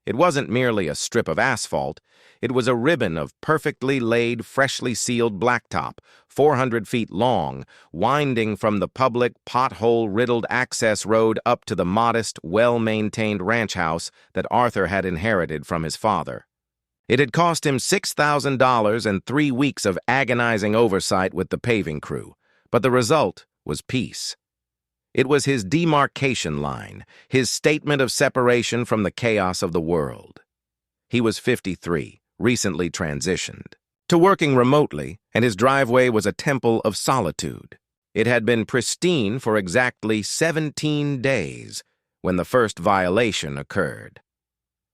It wasn't merely a strip of asphalt. It was a ribbon of perfectly laid, freshly sealed blacktop, 400 feet long, winding from the public, pothole-riddled access road up to the modest, well-maintained ranch house that Arthur had inherited from his father. It had cost him $6,000 and 3 weeks of agonizing oversight with the paving crew, but the result was peace. It was his demarcation line, his statement of separation from the chaos of the world. He was 53, recently transitioned to working remotely, and his driveway was a temple of solitude. It had been pristine for exactly 17 days when the first violation occurred.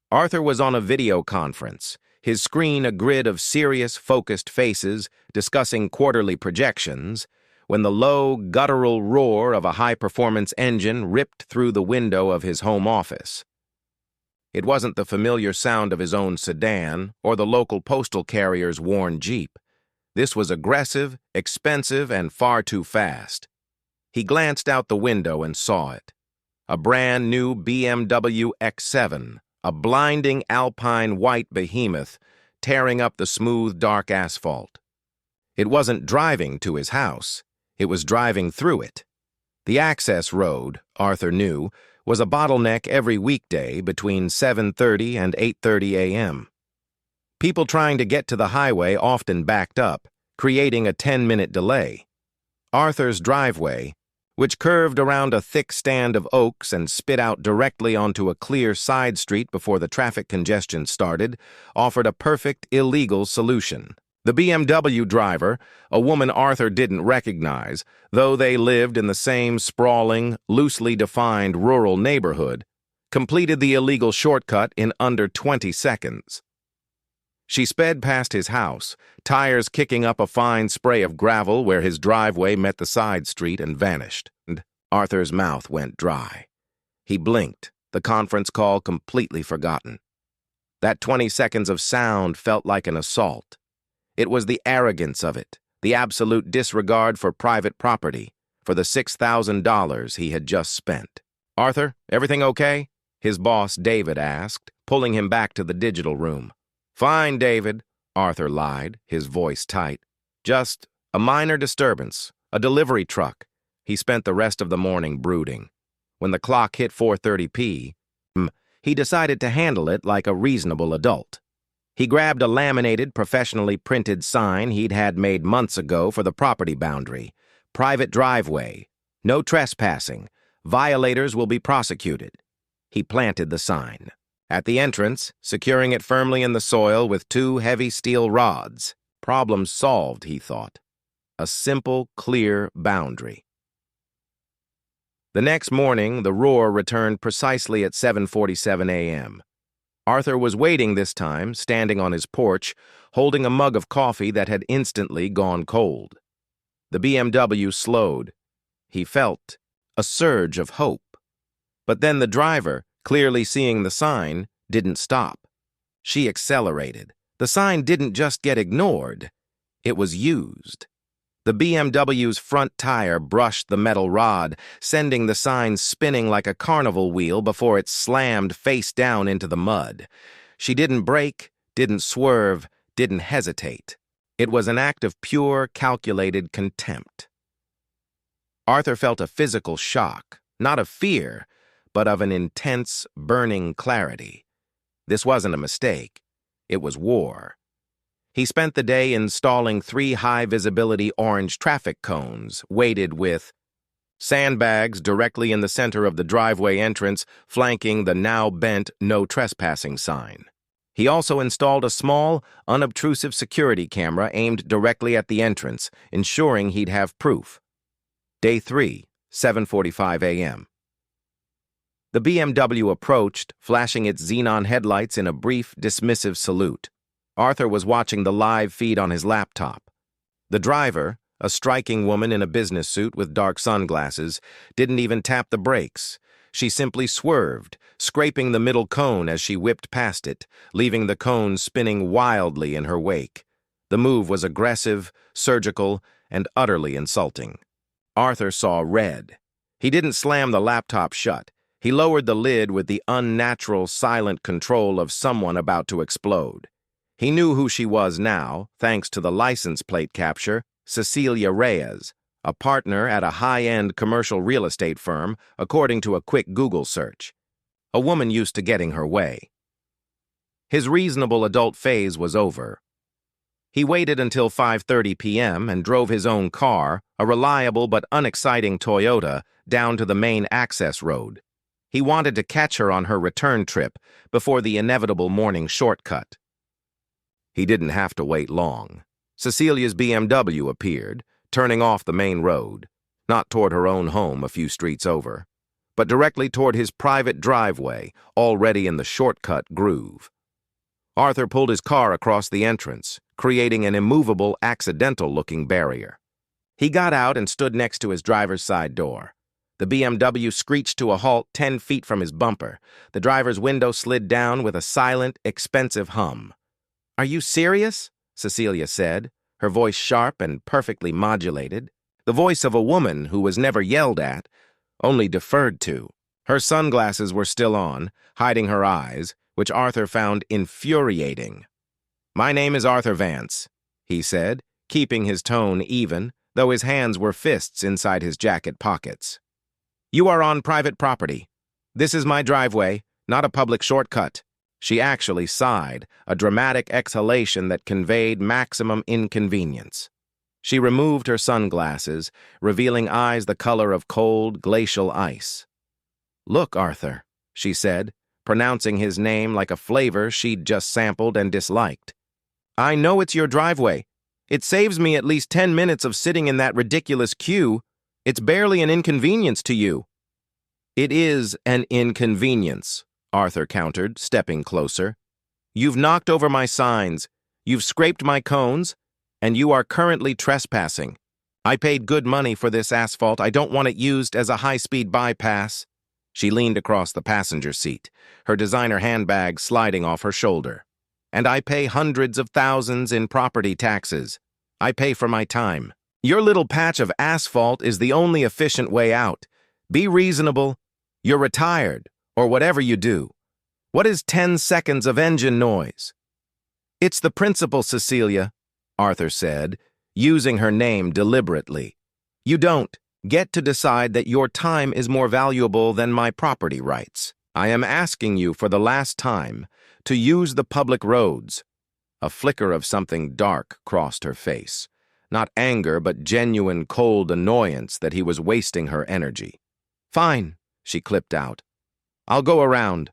Arthur was on a video conference, his screen a grid of serious, focused faces discussing quarterly projections, when the low, guttural roar of a high-performance engine ripped through the window of his home office. It wasn't the familiar sound of his own sedan or the local postal carrier's worn Jeep. This was aggressive, expensive, and far too fast. He glanced out the window and saw it. A brand new BMW X7, a blinding alpine white behemoth, tearing up the smooth, dark asphalt. It wasn't driving to his house. It was driving through it. The access road, Arthur knew, was a bottleneck every weekday between 7:30 and 8:30 a.m. People trying to get to the highway often backed up, creating a 10-minute delay. Arthur's driveway, which curved around a thick stand of oaks and spit out directly onto a clear side street before the traffic congestion started, offered a perfect illegal solution. The BMW driver, a woman Arthur didn't recognize, though they lived in the same sprawling, loosely defined rural neighborhood, completed the illegal shortcut in under 20 seconds. She sped past his house, tires kicking up a fine spray of gravel where his driveway met the side street, and vanished. And Arthur's mouth went dry. He blinked, the conference call completely forgotten. That 20 seconds of sound felt like an assault. It was the arrogance of it, the absolute disregard for private property, for the $6,000 he had just spent. "Arthur, everything okay?" his boss David asked, pulling him back to the digital room. "Fine, David," Arthur lied, his voice tight. "Just a minor disturbance, a delivery truck." He spent the rest of the morning brooding. When the clock hit 4:30 p.m., he decided to handle it like a reasonable adult. He grabbed a laminated, professionally printed sign he'd had made months ago for the property boundary. "Private driveway. No trespassing. Violators will be prosecuted." He planted the sign at the entrance, securing it firmly in the soil with 2 heavy steel rods. Problem solved, he thought. A simple, clear boundary. The next morning, the roar returned precisely at 7:47 a.m. Arthur was waiting this time, standing on his porch, holding a mug of coffee that had instantly gone cold. The BMW slowed. He felt a surge of hope. But then the driver, clearly seeing the sign, didn't stop. She accelerated. The sign didn't just get ignored. It was used. The BMW's front tire brushed the metal rod, sending the sign spinning like a carnival wheel before it slammed face down into the mud. She didn't brake, didn't swerve, didn't hesitate. It was an act of pure, calculated contempt. Arthur felt a physical shock, not of fear, but of an intense, burning clarity. This wasn't a mistake. It was war. He spent the day installing 3 high-visibility orange traffic cones, weighted with sandbags directly in the center of the driveway entrance, flanking the now-bent "No Trespassing" sign. He also installed a small, unobtrusive security camera aimed directly at the entrance, ensuring he'd have proof. Day 3, 7:45 a.m. The BMW approached, flashing its xenon headlights in a brief, dismissive salute. Arthur was watching the live feed on his laptop. The driver, a striking woman in a business suit with dark sunglasses, didn't even tap the brakes. She simply swerved, scraping the middle cone as she whipped past it, leaving the cone spinning wildly in her wake. The move was aggressive, surgical, and utterly insulting. Arthur saw red. He didn't slam the laptop shut. He lowered the lid with the unnatural, silent control of someone about to explode. He knew who she was now, thanks to the license plate capture, Cecilia Reyes, a partner at a high-end commercial real estate firm, according to a quick Google search. A woman used to getting her way. His reasonable adult phase was over. He waited until 5:30 p.m. and drove his own car, a reliable but unexciting Toyota, down to the main access road. He wanted to catch her on her return trip before the inevitable morning shortcut. He didn't have to wait long. Cecilia's BMW appeared, turning off the main road, not toward her own home a few streets over, but directly toward his private driveway, already in the shortcut groove. Arthur pulled his car across the entrance, creating an immovable, accidental-looking barrier. He got out and stood next to his driver's side door. The BMW screeched to a halt 10 feet from his bumper. The driver's window slid down with a silent, expensive hum. "Are you serious?" Cecilia said, her voice sharp and perfectly modulated. The voice of a woman who was never yelled at, only deferred to. Her sunglasses were still on, hiding her eyes, which Arthur found infuriating. "My name is Arthur Vance," he said, keeping his tone even, though his hands were fists inside his jacket pockets. "You are on private property. This is my driveway, not a public shortcut." She actually sighed, a dramatic exhalation that conveyed maximum inconvenience. She removed her sunglasses, revealing eyes the color of cold, glacial ice. "Look, Arthur," she said, pronouncing his name like a flavor she'd just sampled and disliked. "I know it's your driveway. It saves me at least 10 minutes of sitting in that ridiculous queue. It's barely an inconvenience to you." "It is an inconvenience," Arthur countered, stepping closer. "You've knocked over my signs, you've scraped my cones, and you are currently trespassing. I paid good money for this asphalt. I don't want it used as a high-speed bypass." She leaned across the passenger seat, her designer handbag sliding off her shoulder. "And I pay hundreds of thousands in property taxes. I pay for my time. Your little patch of asphalt is the only efficient way out. Be reasonable. You're retired, or whatever you do. What is 10 seconds of engine noise?" "It's the principle, Cecilia," Arthur said, using her name deliberately. "You don't get to decide that your time is more valuable than my property rights. I am asking you for the last time to use the public roads." A flicker of something dark crossed her face. Not anger, but genuine cold annoyance that he was wasting her energy. "Fine," she clipped out. "I'll go around.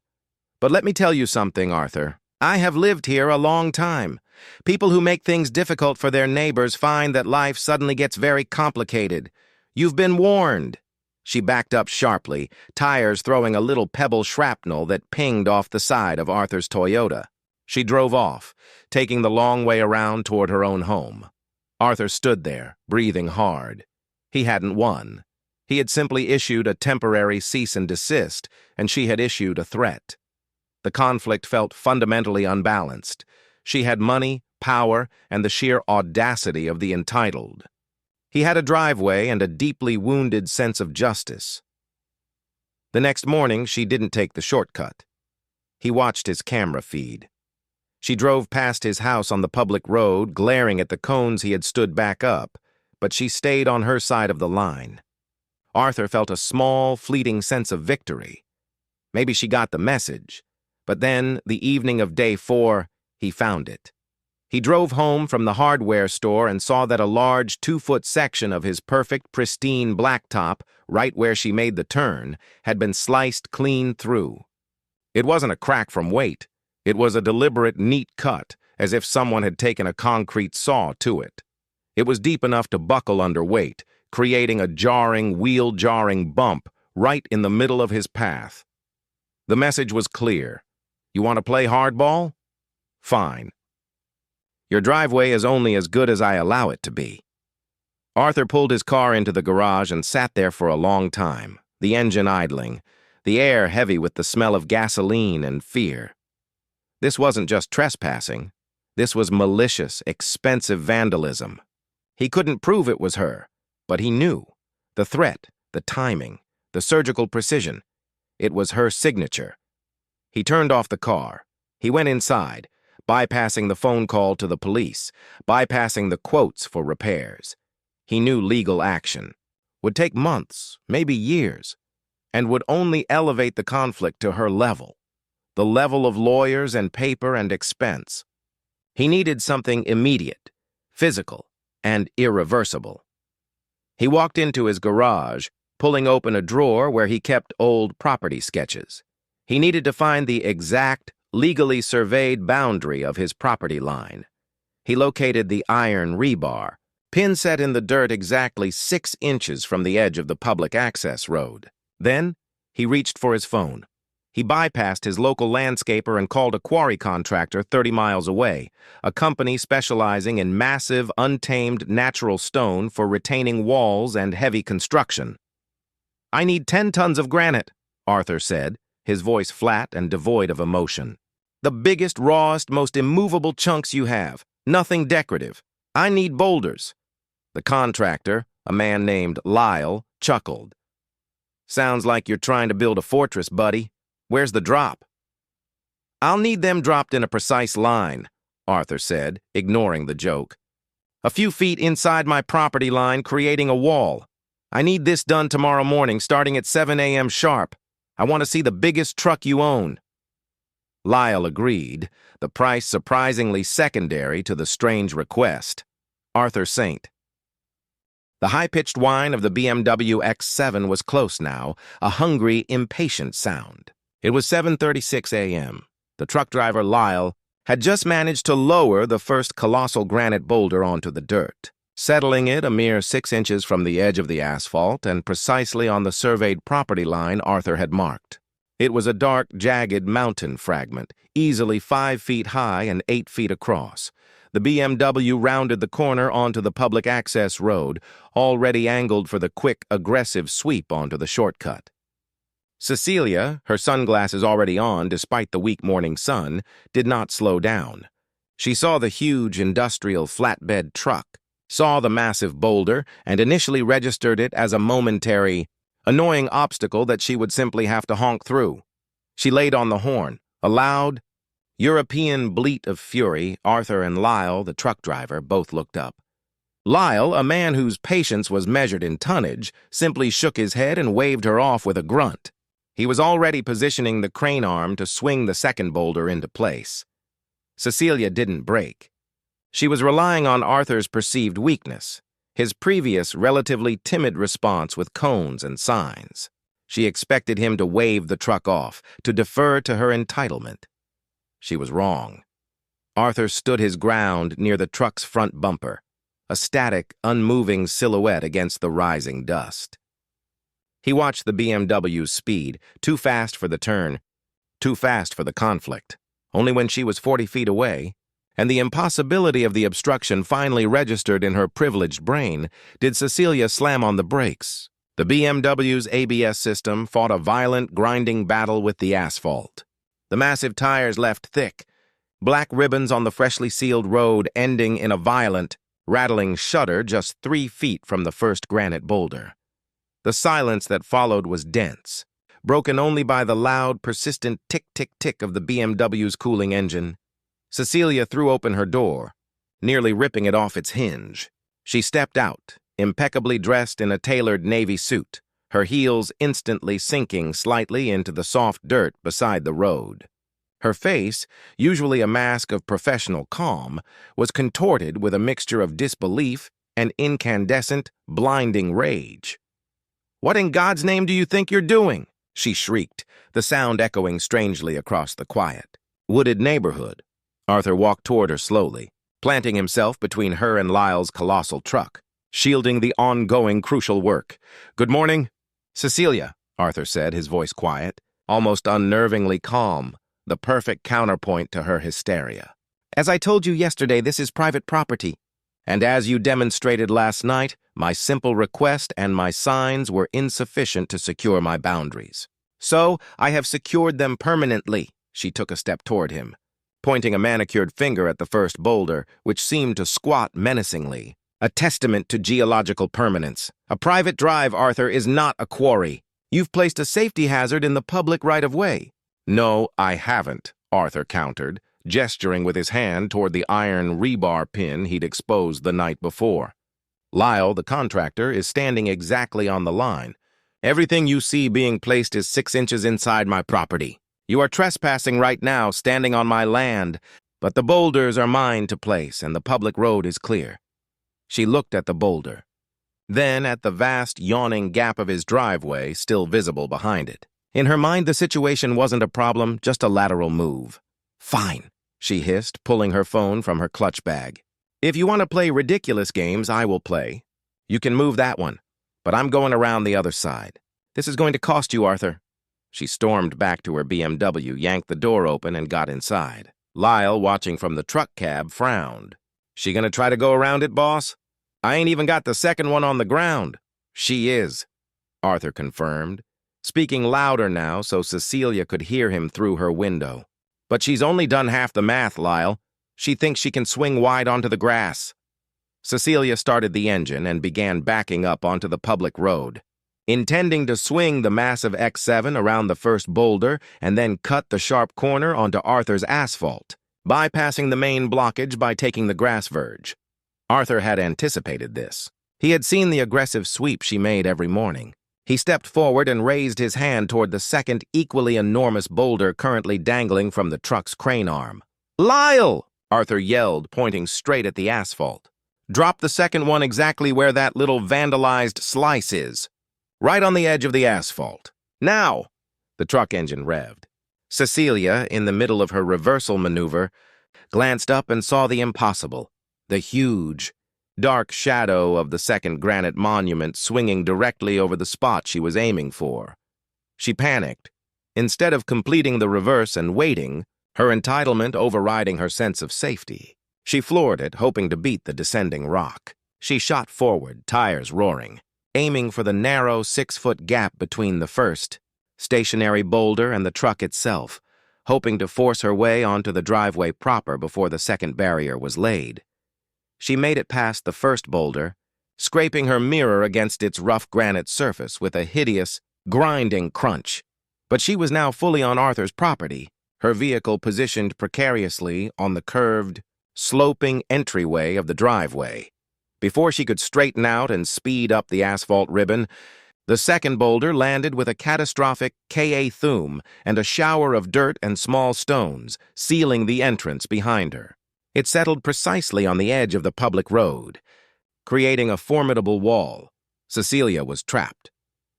But let me tell you something, Arthur. I have lived here a long time. People who make things difficult for their neighbors find that life suddenly gets very complicated. You've been warned." She backed up sharply, tires throwing a little pebble shrapnel that pinged off the side of Arthur's Toyota. She drove off, taking the long way around toward her own home. Arthur stood there, breathing hard. He hadn't won. He had simply issued a temporary cease and desist, and she had issued a threat. The conflict felt fundamentally unbalanced. She had money, power, and the sheer audacity of the entitled. He had a driveway and a deeply wounded sense of justice. The next morning, she didn't take the shortcut. He watched his camera feed. She drove past his house on the public road, glaring at the cones he had stood back up, but she stayed on her side of the line. Arthur felt a small, fleeting sense of victory. Maybe she got the message, but then, the evening of day 4, he found it. He drove home from the hardware store and saw that a large 2-foot section of his perfect, pristine blacktop, right where she made the turn, had been sliced clean through. It wasn't a crack from weight. It was a deliberate, neat cut, as if someone had taken a concrete saw to it. It was deep enough to buckle under weight, creating a jarring, wheel-jarring bump right in the middle of his path. The message was clear. You want to play hardball? Fine. Your driveway is only as good as I allow it to be. Arthur pulled his car into the garage and sat there for a long time, the engine idling, the air heavy with the smell of gasoline and fear. This wasn't just trespassing. This was malicious, expensive vandalism. He couldn't prove it was her, but he knew. The threat, the timing, the surgical precision. It was her signature. He turned off the car. He went inside, bypassing the phone call to the police, bypassing the quotes for repairs. He knew legal action would take months, maybe years, and would only elevate the conflict to her level, the level of lawyers and paper and expense. He needed something immediate, physical, and irreversible. He walked into his garage, pulling open a drawer where he kept old property sketches. He needed to find the exact, legally surveyed boundary of his property line. He located the iron rebar, pin set in the dirt exactly 6 inches from the edge of the public access road. Then, he reached for his phone. He bypassed his local landscaper and called a quarry contractor 30 miles away, a company specializing in massive, untamed natural stone for retaining walls and heavy construction. "I need 10 tons of granite," Arthur said, his voice flat and devoid of emotion. "The biggest, rawest, most immovable chunks you have. Nothing decorative. I need boulders." The contractor, a man named Lyle, chuckled. "Sounds like you're trying to build a fortress, buddy. Where's the drop?" "I'll need them dropped in a precise line," Arthur said, ignoring the joke. "A few feet inside my property line, creating a wall. I need this done tomorrow morning, starting at 7 a.m. sharp. I want to see the biggest truck you own." Lyle agreed, the price surprisingly secondary to the strange request. Arthur Saint. The high-pitched whine of the BMW X7 was close now, a hungry, impatient sound. It was 7:36 a.m. The truck driver, Lyle, had just managed to lower the first colossal granite boulder onto the dirt, settling it a mere 6 inches from the edge of the asphalt and precisely on the surveyed property line Arthur had marked. It was a dark, jagged mountain fragment, easily 5 feet high and 8 feet across. The BMW rounded the corner onto the public access road, already angled for the quick, aggressive sweep onto the shortcut. Cecilia, her sunglasses already on despite the weak morning sun, did not slow down. She saw the huge industrial flatbed truck, saw the massive boulder, and initially registered it as a momentary, annoying obstacle that she would simply have to honk through. She laid on the horn, a loud, European bleat of fury. Arthur and Lyle, the truck driver, both looked up. Lyle, a man whose patience was measured in tonnage, simply shook his head and waved her off with a grunt. He was already positioning the crane arm to swing the second boulder into place. Cecilia didn't break. She was relying on Arthur's perceived weakness, his previous relatively timid response with cones and signs. She expected him to wave the truck off, to defer to her entitlement. She was wrong. Arthur stood his ground near the truck's front bumper, a static, unmoving silhouette against the rising dust. He watched the BMW's speed, too fast for the turn, too fast for the conflict. Only when she was 40 feet away, and the impossibility of the obstruction finally registered in her privileged brain, did Cecilia slam on the brakes. The BMW's ABS system fought a violent, grinding battle with the asphalt. The massive tires left thick, black ribbons on the freshly sealed road ending in a violent, rattling shudder just 3 feet from the first granite boulder. The silence that followed was dense, broken only by the loud, persistent tick-tick-tick of the BMW's cooling engine. Cecilia threw open her door, nearly ripping it off its hinge. She stepped out, impeccably dressed in a tailored navy suit, her heels instantly sinking slightly into the soft dirt beside the road. Her face, usually a mask of professional calm, was contorted with a mixture of disbelief and incandescent, blinding rage. "What in God's name do you think you're doing?" she shrieked, the sound echoing strangely across the quiet, wooded neighborhood. Arthur walked toward her slowly, planting himself between her and Lyle's colossal truck, shielding the ongoing crucial work. "Good morning." "Cecilia," Arthur said, his voice quiet, almost unnervingly calm, the perfect counterpoint to her hysteria. "As I told you yesterday, this is private property. And as you demonstrated last night, my simple request and my signs were insufficient to secure my boundaries. So I have secured them permanently." She took a step toward him, pointing a manicured finger at the first boulder, which seemed to squat menacingly, a testament to geological permanence. "A private drive, Arthur, is not a quarry. You've placed a safety hazard in the public right-of-way." "No, I haven't," Arthur countered, gesturing with his hand toward the iron rebar pin he'd exposed the night before. "Lyle, the contractor, is standing exactly on the line. Everything you see being placed is 6 inches inside my property. You are trespassing right now, standing on my land, but the boulders are mine to place and the public road is clear." She looked at the boulder, then at the vast, yawning gap of his driveway still visible behind it. In her mind, the situation wasn't a problem, just a lateral move. "Fine," she hissed, pulling her phone from her clutch bag. "If you want to play ridiculous games, I will play. You can move that one, but I'm going around the other side. This is going to cost you, Arthur." She stormed back to her BMW, yanked the door open, and got inside. Lyle, watching from the truck cab, frowned. "She gonna try to go around it, boss? I ain't even got the second one on the ground." "She is," Arthur confirmed, speaking louder now so Cecilia could hear him through her window. "But she's only done half the math, Lyle. She thinks she can swing wide onto the grass." Cecilia started the engine and began backing up onto the public road, intending to swing the massive X7 around the first boulder and then cut the sharp corner onto Arthur's asphalt, bypassing the main blockage by taking the grass verge. Arthur had anticipated this. He had seen the aggressive sweep she made every morning. He stepped forward and raised his hand toward the second equally enormous boulder currently dangling from the truck's crane arm. "Lyle!" Arthur yelled, pointing straight at the asphalt. "Drop the second one exactly where that little vandalized slice is. Right on the edge of the asphalt. Now!" The truck engine revved. Cecilia, in the middle of her reversal maneuver, glanced up and saw the impossible. The huge, dark shadow of the second granite monument swinging directly over the spot she was aiming for. She panicked. Instead of completing the reverse and waiting, her entitlement overriding her sense of safety, she floored it, hoping to beat the descending rock. She shot forward, tires roaring, aiming for the narrow 6-foot gap between the first, stationary boulder and the truck itself, hoping to force her way onto the driveway proper before the second barrier was laid. She made it past the first boulder, scraping her mirror against its rough granite surface with a hideous, grinding crunch. But she was now fully on Arthur's property, her vehicle positioned precariously on the curved, sloping entryway of the driveway. Before she could straighten out and speed up the asphalt ribbon, the second boulder landed with a catastrophic K.A. thum and a shower of dirt and small stones, sealing the entrance behind her. It settled precisely on the edge of the public road, creating a formidable wall. Cecilia was trapped.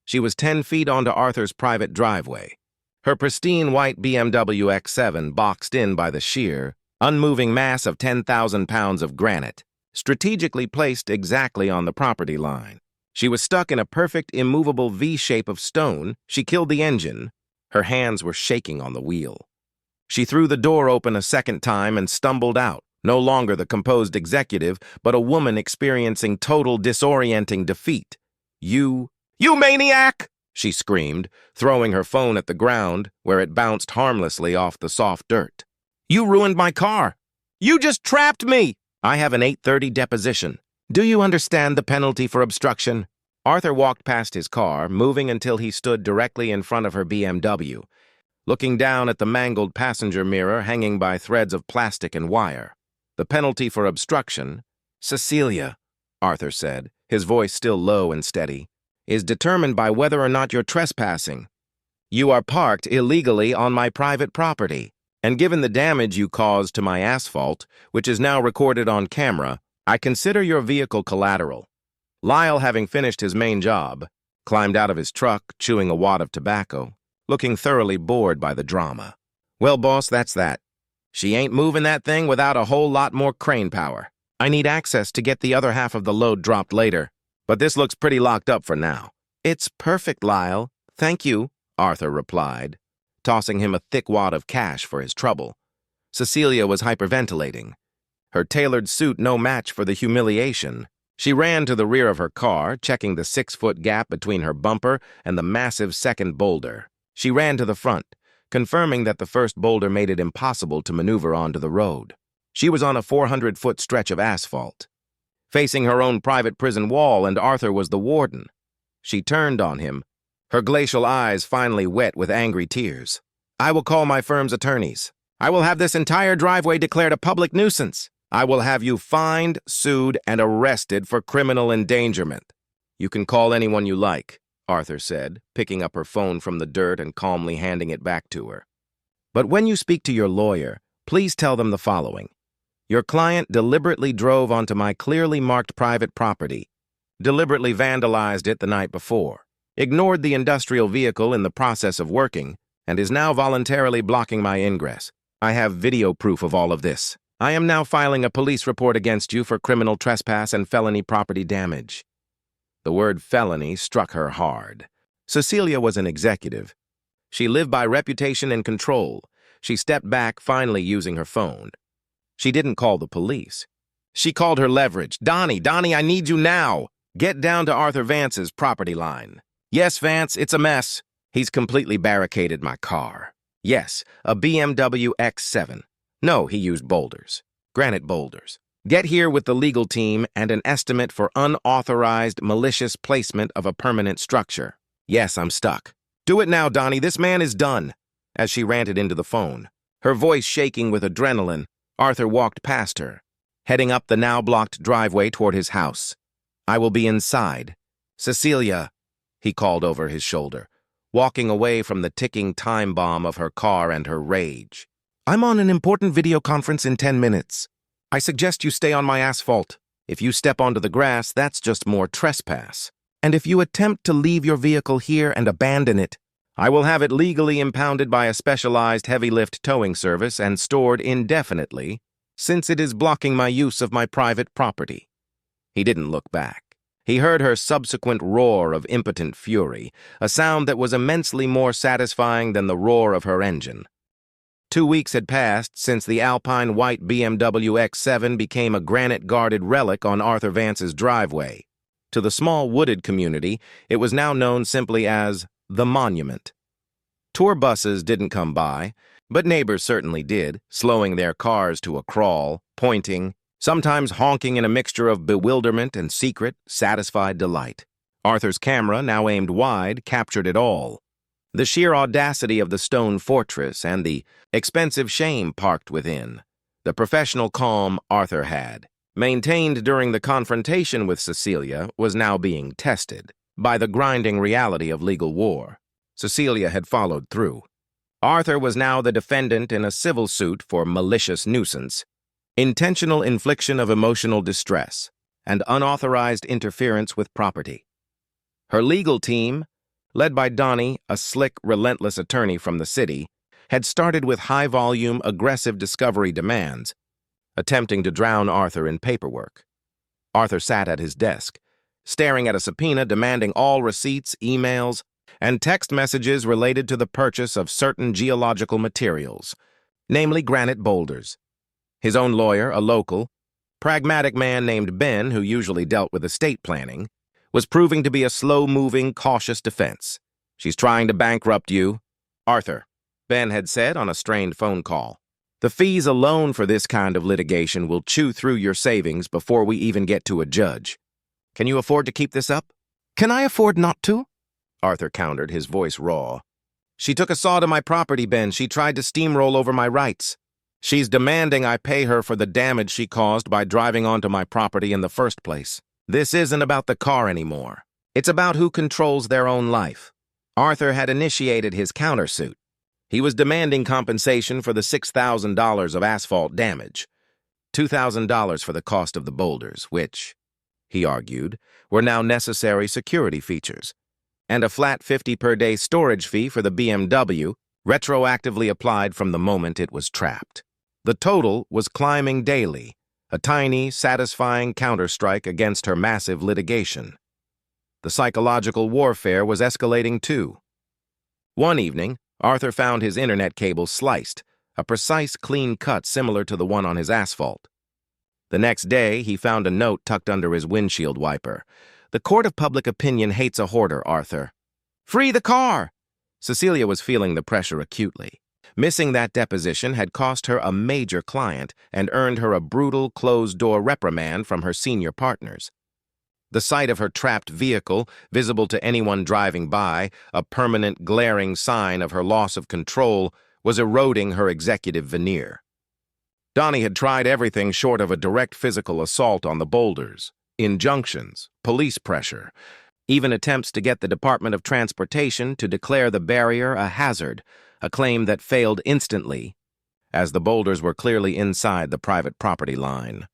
She was 10 feet onto Arthur's private driveway, her pristine white BMW X7 boxed in by the sheer, unmoving mass of 10,000 pounds of granite, strategically placed exactly on the property line. She was stuck in a perfect, immovable V-shape of stone. She killed the engine. Her hands were shaking on the wheel. She threw the door open a second time and stumbled out, no longer the composed executive, but a woman experiencing total disorienting defeat. You maniac!" she screamed, throwing her phone at the ground, where it bounced harmlessly off the soft dirt. "You ruined my car! You just trapped me! I have an 8:30 deposition. Do you understand the penalty for obstruction?" Arthur walked past his car, moving until he stood directly in front of her BMW, looking down at the mangled passenger mirror hanging by threads of plastic and wire. "The penalty for obstruction, Cecilia," Arthur said, his voice still low and steady, "is determined by whether or not you're trespassing. You are parked illegally on my private property, and given the damage you caused to my asphalt, which is now recorded on camera, I consider your vehicle collateral." Lyle, having finished his main job, climbed out of his truck, chewing a wad of tobacco, looking thoroughly bored by the drama. "Well, boss, that's that. She ain't moving that thing without a whole lot more crane power. I need access to get the other half of the load dropped later, but this looks pretty locked up for now." "It's perfect, Lyle. Thank you," Arthur replied, tossing him a thick wad of cash for his trouble. Cecilia was hyperventilating, her tailored suit no match for the humiliation. She ran to the rear of her car, checking the 6-foot gap between her bumper and the massive second boulder. She ran to the front, confirming that the first boulder made it impossible to maneuver onto the road. She was on a 400-foot stretch of asphalt, facing her own private prison wall, and Arthur was the warden. She turned on him, her glacial eyes finally wet with angry tears. "I will call my firm's attorneys. I will have this entire driveway declared a public nuisance. I will have you fined, sued, and arrested for criminal endangerment." "You can call anyone you like," Arthur said, picking up her phone from the dirt and calmly handing it back to her. "But when you speak to your lawyer, please tell them the following. Your client deliberately drove onto my clearly marked private property, deliberately vandalized it the night before, ignored the industrial vehicle in the process of working, and is now voluntarily blocking my ingress. I have video proof of all of this. I am now filing a police report against you for criminal trespass and felony property damage." The word felony struck her hard. Cecilia was an executive. She lived by reputation and control. She stepped back, finally using her phone. She didn't call the police. She called her leverage. Donnie, I need you now. Get down to Arthur Vance's property line." "Yes, Vance, it's a mess. He's completely barricaded my car." "Yes, a BMW X7. No, he used boulders. Granite boulders. Get here with the legal team and an estimate for unauthorized, malicious placement of a permanent structure." "Yes, I'm stuck." "Do it now, Donnie. This man is done." As she ranted into the phone, her voice shaking with adrenaline, Arthur walked past her, heading up the now-blocked driveway toward his house. "I will be inside." "Cecilia," he called over his shoulder, walking away from the ticking time bomb of her car and her rage. "I'm on an important video conference in 10 minutes. I suggest you stay on my asphalt. If you step onto the grass, that's just more trespass. And if you attempt to leave your vehicle here and abandon it, I will have it legally impounded by a specialized heavy-lift towing service and stored indefinitely, since it is blocking my use of my private property." He didn't look back. He heard her subsequent roar of impotent fury, a sound that was immensely more satisfying than the roar of her engine. 2 weeks had passed since the alpine white BMW X7 became a granite-guarded relic on Arthur Vance's driveway. To the small wooded community, it was now known simply as the Monument. Tour buses didn't come by, but neighbors certainly did, slowing their cars to a crawl, pointing, sometimes honking in a mixture of bewilderment and secret, satisfied delight. Arthur's camera, now aimed wide, captured it all. The sheer audacity of the stone fortress and the expensive shame parked within. The professional calm Arthur had, maintained during the confrontation with Cecilia, was now being tested by the grinding reality of legal war. Cecilia had followed through. Arthur was now the defendant in a civil suit for malicious nuisance, intentional infliction of emotional distress, and unauthorized interference with property. Her legal team, led by Donnie, a slick, relentless attorney from the city, had started with high-volume, aggressive discovery demands, attempting to drown Arthur in paperwork. Arthur sat at his desk, staring at a subpoena demanding all receipts, emails, and text messages related to the purchase of certain geological materials, namely granite boulders. His own lawyer, a local, pragmatic man named Ben, who usually dealt with estate planning, was proving to be a slow-moving, cautious defense. "She's trying to bankrupt you, Arthur," Ben had said on a strained phone call. "The fees alone for this kind of litigation will chew through your savings before we even get to a judge. Can you afford to keep this up?" "Can I afford not to?" Arthur countered, his voice raw. "She took a saw to my property, Ben. She tried to steamroll over my rights. She's demanding I pay her for the damage she caused by driving onto my property in the first place. This isn't about the car anymore. It's about who controls their own life." Arthur had initiated his countersuit. He was demanding compensation for the $6,000 of asphalt damage, $2,000 for the cost of the boulders, which, he argued, were now necessary security features, and a flat $50 per day storage fee for the BMW, retroactively applied from the moment it was trapped. The total was climbing daily, a tiny, satisfying counterstrike against her massive litigation. The psychological warfare was escalating too. One evening, Arthur found his internet cable sliced, a precise, clean cut similar to the one on his asphalt. The next day, he found a note tucked under his windshield wiper. "The court of public opinion hates a hoarder, Arthur. Free the car!" Cecilia was feeling the pressure acutely. Missing that deposition had cost her a major client and earned her a brutal, closed-door reprimand from her senior partners. The sight of her trapped vehicle, visible to anyone driving by, a permanent, glaring sign of her loss of control, was eroding her executive veneer. Donnie had tried everything short of a direct physical assault on the Boulders. Injunctions, police pressure, even attempts to get the Department of Transportation to declare the barrier a hazard, a claim that failed instantly, as the Boulders were clearly inside the private property line.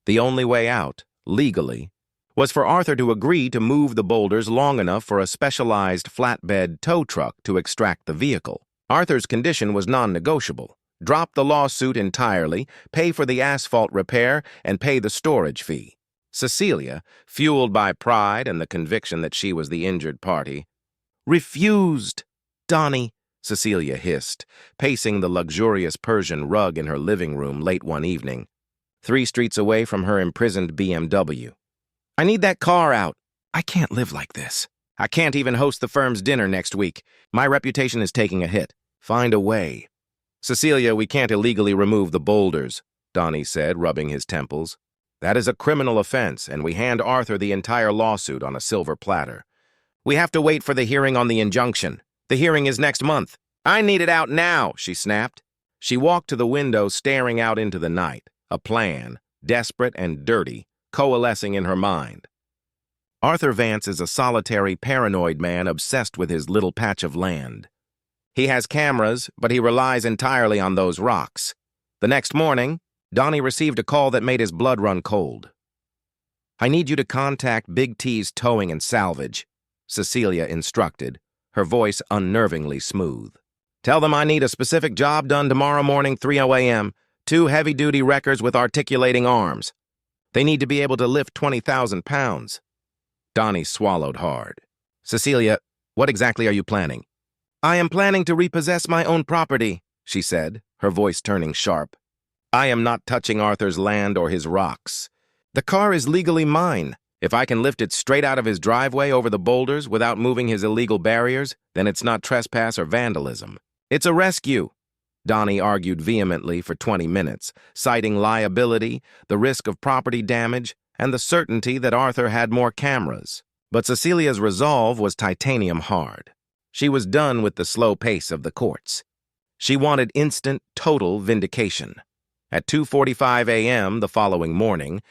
The only way out, legally, was for Arthur to agree to move the Boulders long enough for a specialized flatbed tow truck to extract the vehicle. Arthur's condition was non-negotiable. Drop the lawsuit entirely, pay for the asphalt repair, and pay the storage fee. Cecilia, fueled by pride and the conviction that she was the injured party, refused. "Donnie," Cecilia hissed, pacing the luxurious Persian rug in her living room late one evening, 3 streets away from her imprisoned BMW. "I need that car out. I can't live like this. I can't even host the firm's dinner next week. My reputation is taking a hit. Find a way." "Cecilia, we can't illegally remove the Boulders," Donnie said, rubbing his temples. "That is a criminal offense, and we hand Arthur the entire lawsuit on a silver platter. We have to wait for the hearing on the injunction. The hearing is next month." "I need it out now," she snapped. She walked to the window, staring out into the night, a plan, desperate and dirty, coalescing in her mind. Arthur Vance is a solitary, paranoid man obsessed with his little patch of land. He has cameras, but he relies entirely on those rocks. The next morning, Donnie received a call that made his blood run cold. "I need you to contact Big T's Towing and Salvage," Cecilia instructed, her voice unnervingly smooth. "Tell them I need a specific job done tomorrow morning, 3:00 a.m., 2 heavy-duty wreckers with articulating arms. They need to be able to lift 20,000 pounds. Donnie swallowed hard. "Cecilia, what exactly are you planning?" "I am planning to repossess my own property," she said, her voice turning sharp. "I am not touching Arthur's land or his rocks. The car is legally mine. If I can lift it straight out of his driveway over the Boulders without moving his illegal barriers, then it's not trespass or vandalism. It's a rescue." Donnie argued vehemently for 20 minutes, citing liability, the risk of property damage, and the certainty that Arthur had more cameras. But Cecilia's resolve was titanium hard. She was done with the slow pace of the courts. She wanted instant, total vindication. At 2:45 a.m. the following morning,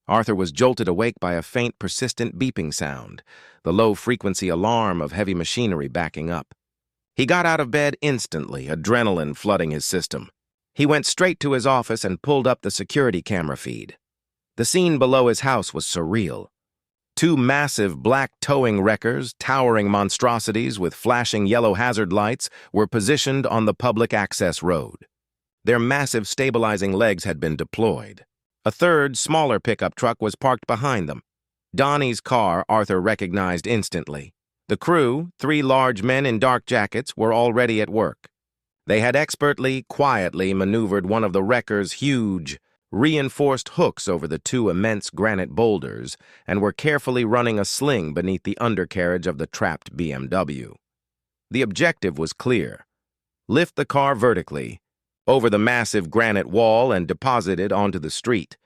Arthur was jolted awake by a faint, persistent beeping sound, the low-frequency alarm of heavy machinery backing up. He got out of bed instantly, adrenaline flooding his system. He went straight to his office and pulled up the security camera feed. The scene below his house was surreal. 2 massive black towing wreckers, towering monstrosities with flashing yellow hazard lights, were positioned on the public access road. Their massive stabilizing legs had been deployed. A third, smaller pickup truck was parked behind them. Donnie's car Arthur recognized instantly. The crew, 3 large men in dark jackets, were already at work. They had expertly, quietly maneuvered one of the wrecker's huge, reinforced hooks over the 2 immense granite boulders and were carefully running a sling beneath the undercarriage of the trapped BMW. The objective was clear: lift the car vertically, over the massive granite wall and deposit it onto the street.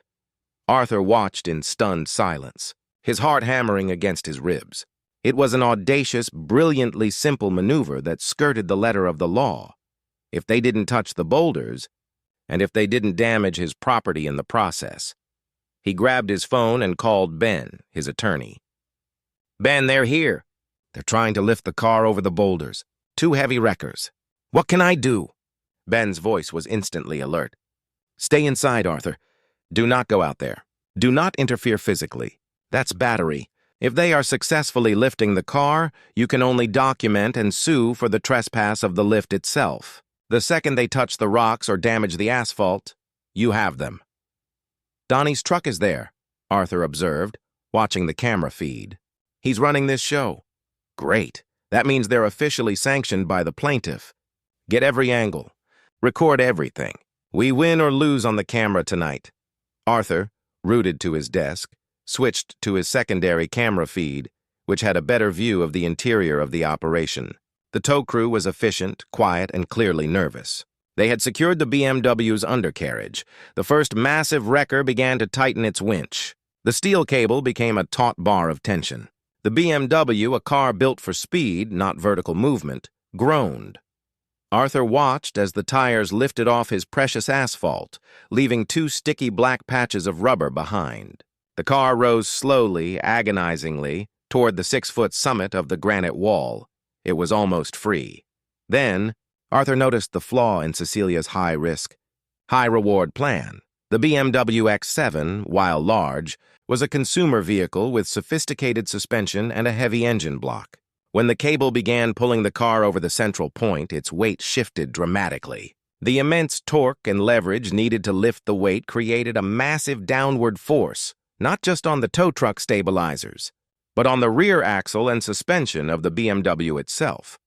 Arthur watched in stunned silence, his heart hammering against his ribs. It was an audacious, brilliantly simple maneuver that skirted the letter of the law. If they didn't touch the boulders, and if they didn't damage his property in the process. He grabbed his phone and called Ben, his attorney. "Ben, they're here. They're trying to lift the car over the boulders. 2 heavy wreckers. What can I do?" Ben's voice was instantly alert. "Stay inside, Arthur. Do not go out there. Do not interfere physically. That's battery. If they are successfully lifting the car, you can only document and sue for the trespass of the lift itself. The second they touch the rocks or damage the asphalt, you have them." "Donnie's truck is there," Arthur observed, watching the camera feed. "He's running this show." "Great. That means they're officially sanctioned by the plaintiff. Get every angle. Record everything. We win or lose on the camera tonight." Arthur, rooted to his desk, switched to his secondary camera feed, which had a better view of the interior of the operation. The tow crew was efficient, quiet, and clearly nervous. They had secured the BMW's undercarriage. The first massive wrecker began to tighten its winch. The steel cable became a taut bar of tension. The BMW, a car built for speed, not vertical movement, groaned. Arthur watched as the tires lifted off his precious asphalt, leaving two sticky black patches of rubber behind. The car rose slowly, agonizingly, toward the 6-foot summit of the granite wall. It was almost free. Then, Arthur noticed the flaw in Cecilia's high-risk, high-reward plan. The BMW X7, while large, was a consumer vehicle with sophisticated suspension and a heavy engine block. When the cable began pulling the car over the central point, its weight shifted dramatically. The immense torque and leverage needed to lift the weight created a massive downward force, not just on the tow truck stabilizers, but on the rear axle and suspension of the BMW itself.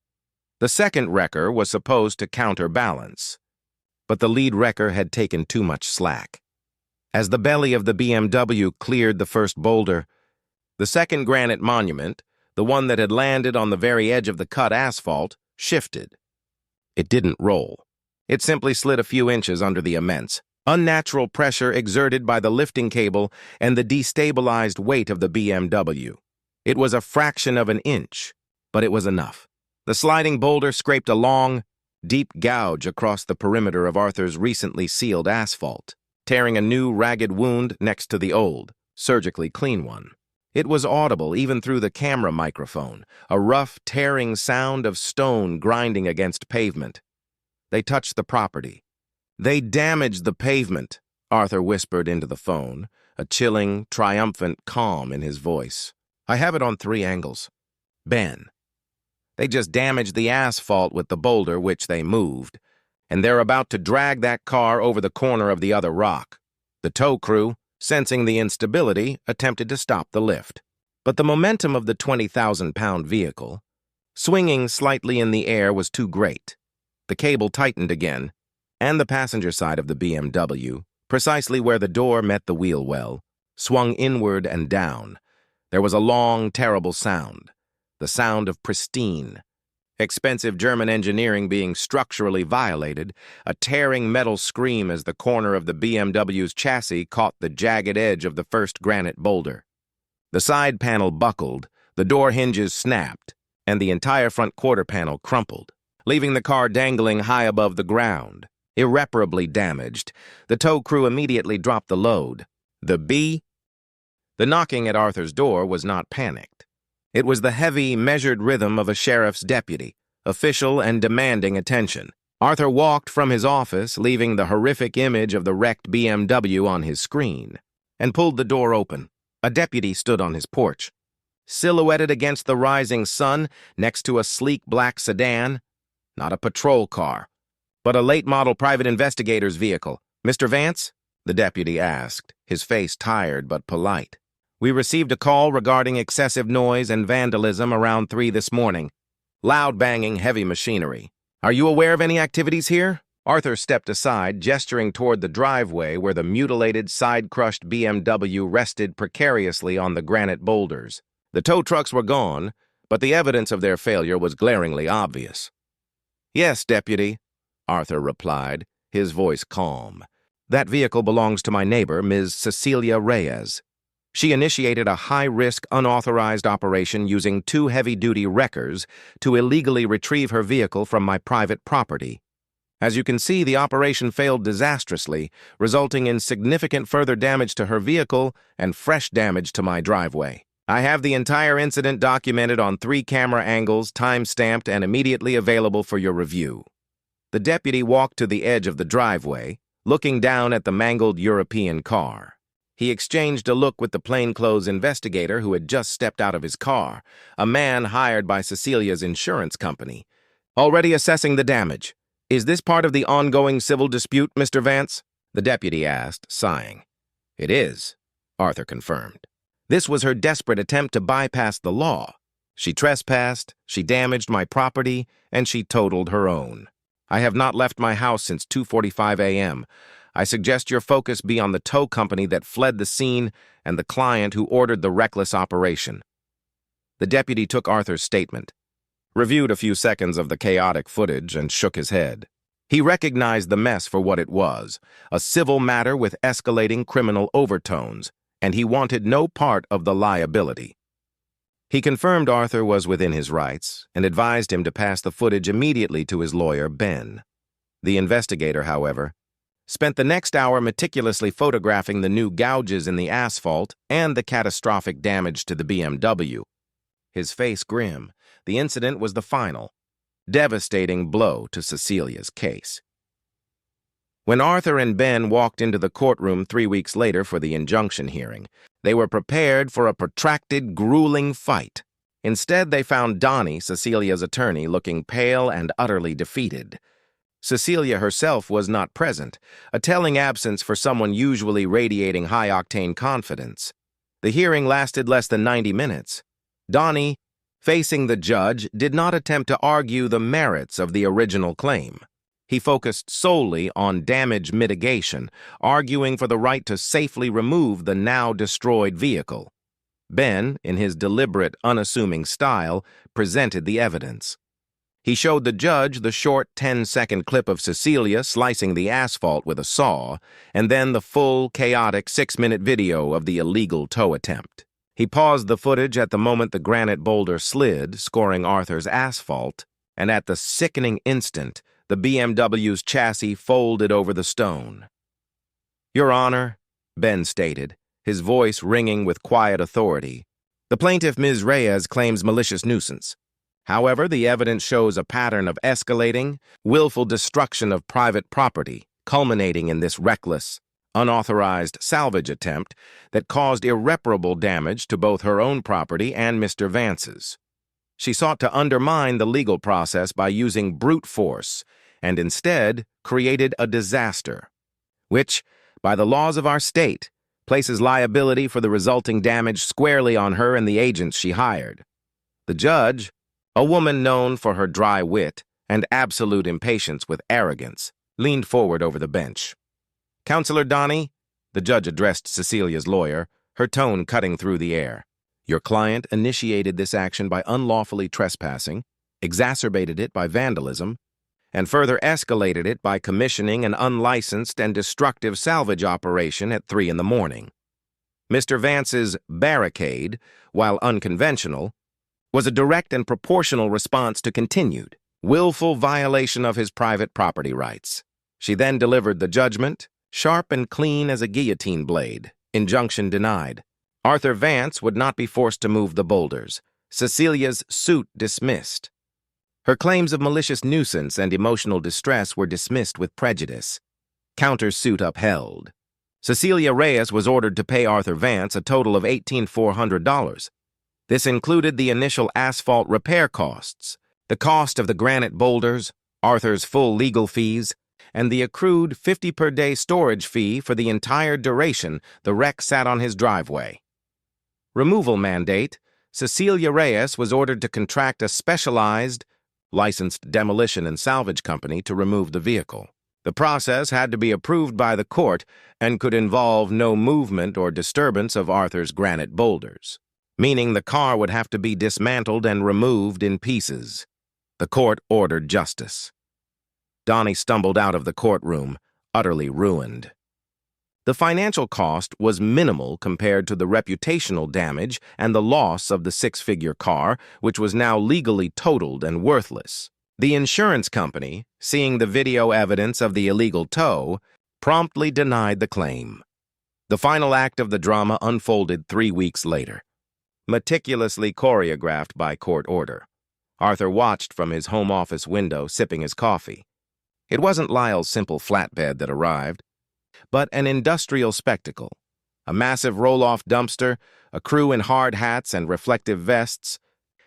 The second wrecker was supposed to counterbalance, but the lead wrecker had taken too much slack. As the belly of the BMW cleared the first boulder, the second granite monument, the one that had landed on the very edge of the cut asphalt, shifted. It didn't roll. It simply slid a few inches under the immense, unnatural pressure exerted by the lifting cable and the destabilized weight of the BMW. It was a fraction of an inch, but it was enough. The sliding boulder scraped a long, deep gouge across the perimeter of Arthur's recently sealed asphalt, tearing a new, ragged wound next to the old, surgically clean one. It was audible even through the camera microphone, a rough, tearing sound of stone grinding against pavement. They touched the property. They damaged the pavement, Arthur whispered into the phone, a chilling, triumphant calm in his voice. I have it on 3 angles. Ben. They just damaged the asphalt with the boulder which they moved, and they're about to drag that car over the corner of the other rock. The tow crew, sensing the instability, attempted to stop the lift. But the momentum of the 20,000-pound vehicle, swinging slightly in the air, was too great. The cable tightened again, and the passenger side of the BMW, precisely where the door met the wheel well, swung inward and down. There was a long, terrible sound, the sound of pristine, expensive German engineering being structurally violated, a tearing metal scream as the corner of the BMW's chassis caught the jagged edge of the first granite boulder. The side panel buckled, the door hinges snapped, and the entire front quarter panel crumpled, leaving the car dangling high above the ground. Irreparably damaged, the tow crew immediately dropped the load. The knocking at Arthur's door was not panicked. It was the heavy, measured rhythm of a sheriff's deputy, official and demanding attention. Arthur walked from his office, leaving the horrific image of the wrecked BMW on his screen, and pulled the door open. A deputy stood on his porch, silhouetted against the rising sun next to a sleek black sedan, not a patrol car, but a late-model private investigator's vehicle. Mr. Vance? The deputy asked, his face tired but polite. We received a call regarding excessive noise and vandalism around 3 this morning. Loud banging, heavy machinery. Are you aware of any activities here? Arthur stepped aside, gesturing toward the driveway where the mutilated, side-crushed BMW rested precariously on the granite boulders. The tow trucks were gone, but the evidence of their failure was glaringly obvious. Yes, deputy, Arthur replied, his voice calm. That vehicle belongs to my neighbor, Ms. Cecilia Reyes. She initiated a high-risk, unauthorized operation using 2 heavy-duty wreckers to illegally retrieve her vehicle from my private property. As you can see, the operation failed disastrously, resulting in significant further damage to her vehicle and fresh damage to my driveway. I have the entire incident documented on 3 camera angles, time-stamped, and immediately available for your review. The deputy walked to the edge of the driveway, looking down at the mangled European car. He exchanged a look with the plainclothes investigator who had just stepped out of his car, a man hired by Cecilia's insurance company. Already assessing the damage. Is this part of the ongoing civil dispute, Mr. Vance? The deputy asked, sighing. It is, Arthur confirmed. This was her desperate attempt to bypass the law. She trespassed, she damaged my property, and she totaled her own. I have not left my house since 2:45 a.m. I suggest your focus be on the tow company that fled the scene and the client who ordered the reckless operation. The deputy took Arthur's statement, reviewed a few seconds of the chaotic footage, and shook his head. He recognized the mess for what it was, a civil matter with escalating criminal overtones, and he wanted no part of the liability. He confirmed Arthur was within his rights and advised him to pass the footage immediately to his lawyer, Ben. The investigator, however, spent the next hour meticulously photographing the new gouges in the asphalt and the catastrophic damage to the BMW. His face grim, the incident was the final, devastating blow to Cecilia's case. When Arthur and Ben walked into the courtroom 3 weeks later for the injunction hearing, they were prepared for a protracted, grueling fight. Instead, they found Donnie, Cecilia's attorney, looking pale and utterly defeated. Cecilia herself was not present, a telling absence for someone usually radiating high-octane confidence. The hearing lasted less than 90 minutes. Donnie, facing the judge, did not attempt to argue the merits of the original claim. He focused solely on damage mitigation, arguing for the right to safely remove the now-destroyed vehicle. Ben, in his deliberate, unassuming style, presented the evidence. He showed the judge the short 10-second clip of Cecilia slicing the asphalt with a saw, and then the full, chaotic 6-minute video of the illegal tow attempt. He paused the footage at the moment the granite boulder slid, scoring Arthur's asphalt, and at the sickening instant, the BMW's chassis folded over the stone. "Your Honor," Ben stated, his voice ringing with quiet authority, "the plaintiff, Ms. Reyes, claims malicious nuisance. However, the evidence shows a pattern of escalating, willful destruction of private property, culminating in this reckless, unauthorized salvage attempt that caused irreparable damage to both her own property and Mr. Vance's. She sought to undermine the legal process by using brute force and instead created a disaster, which, by the laws of our state, places liability for the resulting damage squarely on her and the agents she hired." The judge, a woman known for her dry wit and absolute impatience with arrogance, leaned forward over the bench. "Counselor Donnie," the judge addressed Cecilia's lawyer, her tone cutting through the air, "your client initiated this action by unlawfully trespassing, exacerbated it by vandalism, and further escalated it by commissioning an unlicensed and destructive salvage operation at 3 in the morning. Mr. Vance's barricade, while unconventional, was a direct and proportional response to continued, willful violation of his private property rights." She then delivered the judgment, sharp and clean as a guillotine blade, injunction denied. Arthur Vance would not be forced to move the boulders. Cecilia's suit dismissed. Her claims of malicious nuisance and emotional distress were dismissed with prejudice. Counter-suit upheld. Cecilia Reyes was ordered to pay Arthur Vance a total of $18,400. This included the initial asphalt repair costs, the cost of the granite boulders, Arthur's full legal fees, and the accrued 50 per day storage fee for the entire duration the wreck sat on his driveway. Removal mandate: Cecilia Reyes was ordered to contract a specialized, licensed demolition and salvage company to remove the vehicle. The process had to be approved by the court and could involve no movement or disturbance of Arthur's granite boulders, meaning the car would have to be dismantled and removed in pieces. The court ordered justice. Donnie stumbled out of the courtroom, utterly ruined. The financial cost was minimal compared to the reputational damage and the loss of the 6-figure car, which was now legally totaled and worthless. The insurance company, seeing the video evidence of the illegal tow, promptly denied the claim. The final act of the drama unfolded 3 weeks later, meticulously choreographed by court order. Arthur watched from his home office window, sipping his coffee. It wasn't Lyle's simple flatbed that arrived, but an industrial spectacle. A massive roll-off dumpster, a crew in hard hats and reflective vests,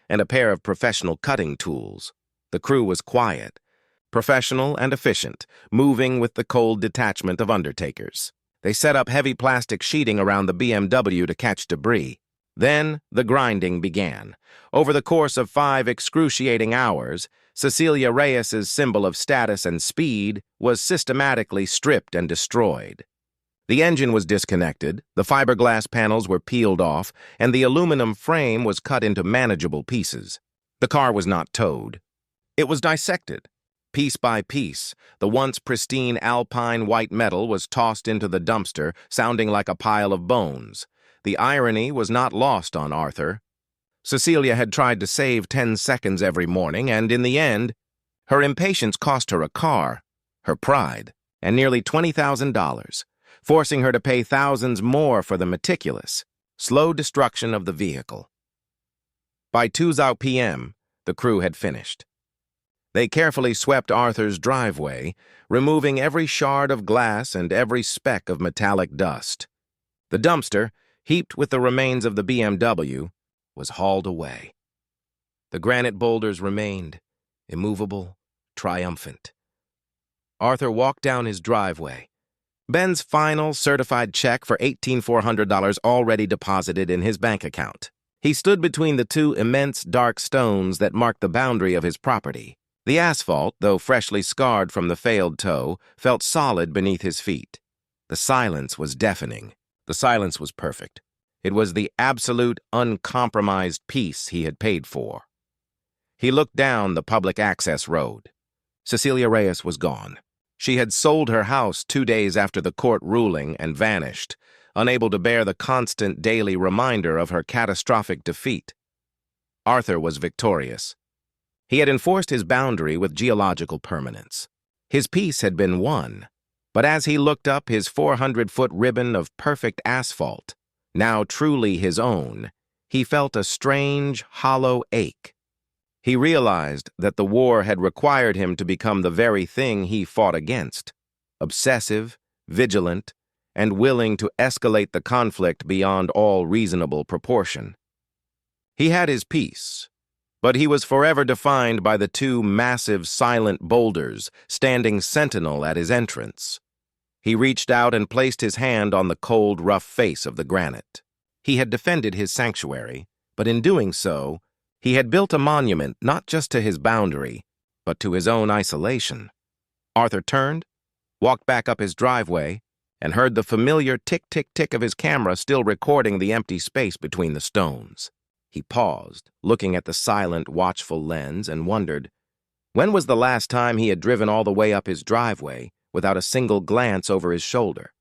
and a pair of professional cutting tools. The crew was quiet, professional and efficient, moving with the cold detachment of undertakers. They set up heavy plastic sheeting around the BMW to catch debris. Then the grinding began. Over the course of 5 excruciating hours, Cecilia Reyes's symbol of status and speed was systematically stripped and destroyed. The engine was disconnected, the fiberglass panels were peeled off, and the aluminum frame was cut into manageable pieces. The car was not towed. It was dissected. Piece by piece, the once pristine alpine white metal was tossed into the dumpster, sounding like a pile of bones. The irony was not lost on Arthur. Cecilia had tried to save 10 seconds every morning, and in the end, her impatience cost her a car, her pride, and nearly $20,000, forcing her to pay thousands more for the meticulous, slow destruction of the vehicle. By 2 p.m., the crew had finished. They carefully swept Arthur's driveway, removing every shard of glass and every speck of metallic dust. The dumpster, heaped with the remains of the BMW, was hauled away. The granite boulders remained, immovable, triumphant. Arthur walked down his driveway, Ben's final certified check for $1,400 already deposited in his bank account. He stood between the two immense dark stones that marked the boundary of his property. The asphalt, though freshly scarred from the failed toe, felt solid beneath his feet. The silence was deafening. The silence was perfect. It was the absolute, uncompromised peace he had paid for. He looked down the public access road. Cecilia Reyes was gone. She had sold her house 2 days after the court ruling and vanished, unable to bear the constant daily reminder of her catastrophic defeat. Arthur was victorious. He had enforced his boundary with geological permanence. His peace had been won, but as he looked up his 400-foot ribbon of perfect asphalt, now truly his own, he felt a strange, hollow ache. He realized that the war had required him to become the very thing he fought against: obsessive, vigilant, and willing to escalate the conflict beyond all reasonable proportion. He had his peace, but he was forever defined by the two massive, silent boulders standing sentinel at his entrance. He reached out and placed his hand on the cold, rough face of the granite. He had defended his sanctuary, but in doing so, he had built a monument not just to his boundary, but to his own isolation. Arthur turned, walked back up his driveway, and heard the familiar tick-tick-tick of his camera still recording the empty space between the stones. He paused, looking at the silent, watchful lens, and wondered, when was the last time he had driven all the way up his driveway without a single glance over his shoulder?